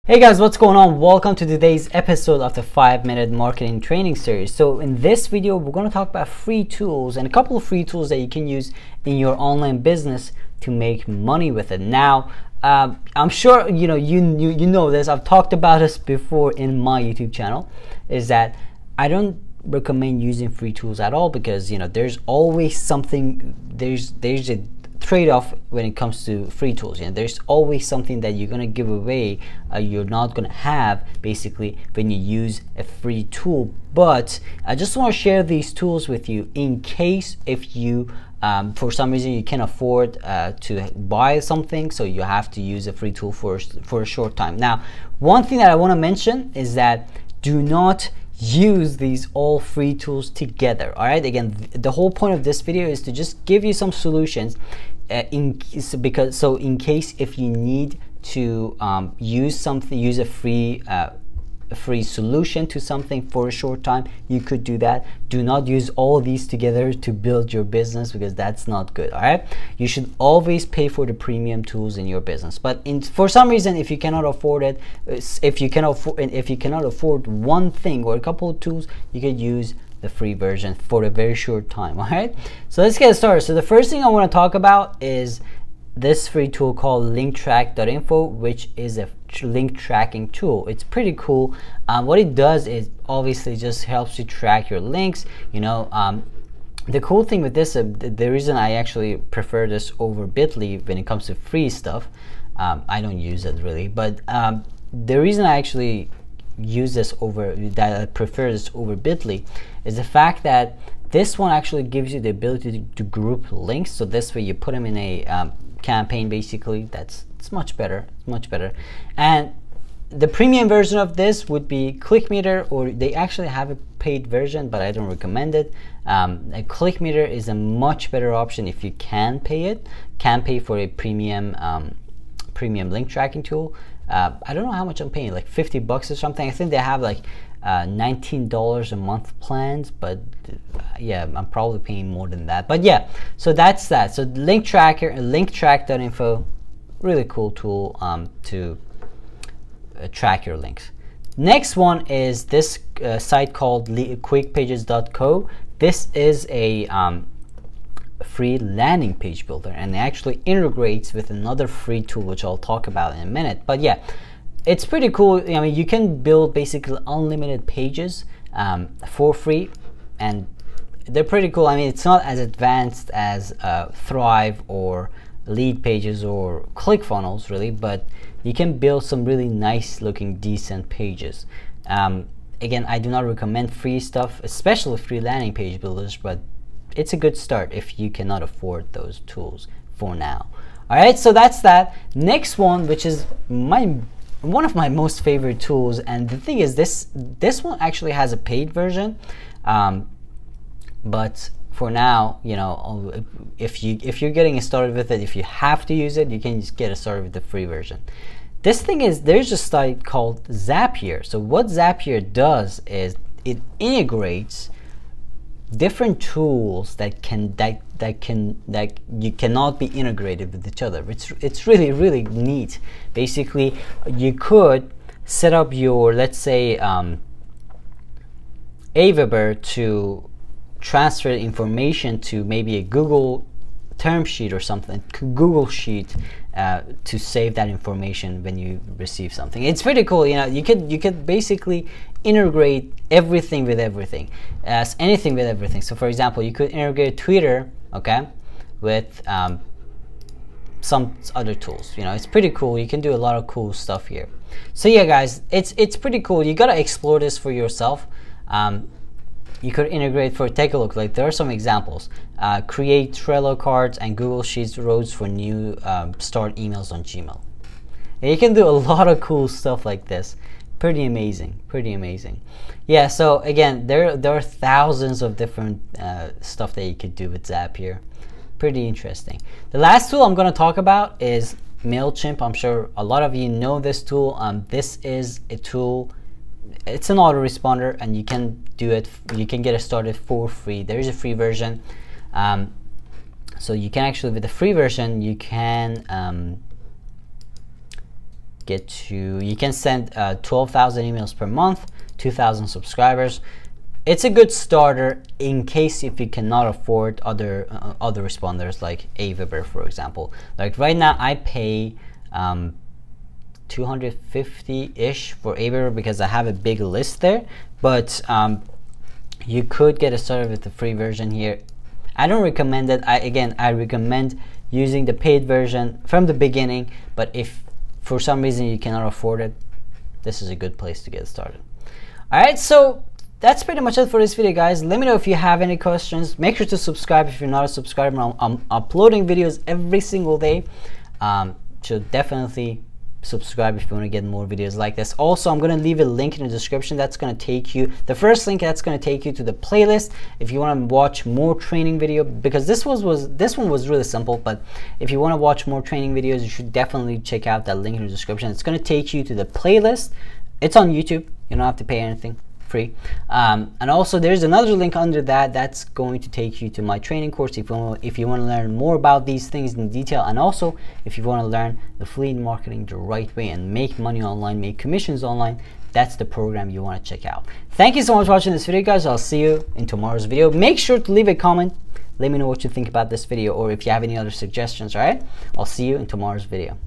Hey guys, what's going on? Welcome to today's episode of the 5-minute marketing training series. So in this video, we're going to talk about free tools and a couple of free tools that you can use in your online business to make money with it. Now, I'm sure you know this. I've talked about this before in my YouTube channel. Is that I don't recommend using free tools at all because there's always something. There's a trade-off when it comes to free tools. There's always something that you're going to give away, you're not going to have basically when you use a free tool. But I just want to share these tools with you in case if you for some reason you can't afford to buy something, so you have to use a free tool for a short time. Now, one thing that I want to mention is that do not use these all free tools together. All right, again, the whole point of this video is to just give you some solutions in case if you need to use a free solution to something for a short time, you could do that. Do not use all these together to build your business because that's not good. All right, you should always pay for the premium tools in your business, but for some reason, if you cannot afford it, if you cannot afford one thing or a couple of tools, you could use the free version for a very short time. All right, so let's get started. So the first thing I want to talk about is this free tool called linktrack.info, which is a link tracking tool. It's pretty cool. What it does is obviously just helps you track your links. The cool thing with this, the reason I actually prefer this over Bitly when it comes to free stuff, I don't use it really, but the reason I actually I prefer this over Bitly is the fact that this one actually gives you the ability to group links. So this way you put them in a campaign, basically. It's much better, And the premium version of this would be ClickMeter, or they actually have a paid version, but I don't recommend it. A ClickMeter is a much better option if you can pay for a premium link tracking tool. I don't know how much I'm paying, like 50 bucks or something. I think they have like $19 a month plans, but yeah, I'm probably paying more than that. But yeah, so that's that. So linktrack.info, really cool tool to track your links. Next one is this site called quickpages.co. This is a free landing page builder, and it actually integrates with another free tool which I'll talk about in a minute. But yeah, it's pretty cool. I mean, you can build basically unlimited pages for free, and they're pretty cool. I mean, it's not as advanced as Thrive or Lead Pages or ClickFunnels really, but you can build some really nice looking decent pages. Again, I do not recommend free stuff, especially free landing page builders, but it's a good start if you cannot afford those tools for now. All right, so that's that. Next one, which is one of my most favorite tools, and the thing is, this one actually has a paid version, but for now, if you're getting started with it, if you have to use it, you can just get started with the free version. This thing is, there's a site called Zapier. So what Zapier does is it integrates different tools that you cannot be integrated with each other. It's really neat. Basically, you could set up your, let's say, Aweber to transfer information to maybe a Google term sheet or something, Google Sheet, to save that information when you receive something. It's pretty cool. You could basically integrate everything with everything, anything with everything. So for example, you could integrate Twitter, okay, with some other tools. It's pretty cool. You can do a lot of cool stuff here. So yeah, guys, it's pretty cool. You gotta explore this for yourself. You could integrate take a look. Like, there are some examples. Create Trello cards and Google Sheets rows for new start emails on Gmail. And you can do a lot of cool stuff like this. Pretty amazing. Yeah, so again, there are thousands of different stuff that you could do with Zapier. Pretty interesting. The last tool I'm going to talk about is MailChimp. I'm sure a lot of you know this tool. This is a tool. It's an autoresponder, and you can do it. You can get it started for free. There is a free version, so you can actually, with the free version, you can get to, you can send 12,000 emails per month, 2,000 subscribers. It's a good starter in case if you cannot afford other responders like Aweber, for example. Like right now I pay 250-ish for Aweber because I have a big list there, but you could get started with the free version here. I don't recommend it. I recommend using the paid version from the beginning, but if for some reason you cannot afford it, this is a good place to get started. Alright, so that's pretty much it for this video, guys. Let me know if you have any questions. Make sure to subscribe if you're not a subscriber. I'm uploading videos every single day, so definitely subscribe if you want to get more videos like this. Also, I'm going to leave a link in the description that's going to take you, the first link that's going to take you to the playlist if you want to watch more training video, because this one was really simple, but if you want to watch more training videos, you should definitely check out that link in the description. It's going to take you to the playlist. It's on YouTube. You don't have to pay anything, free. And also there's another link under that that's going to take you to my training course if you want to learn more about these things in detail, and also if you want to learn the affiliate marketing the right way and make money online, make commissions online. That's the program you want to check out. Thank you so much for watching this video, guys. I'll see you in tomorrow's video. Make sure to leave a comment. Let me know what you think about this video, or if you have any other suggestions. All right, I'll see you in tomorrow's video.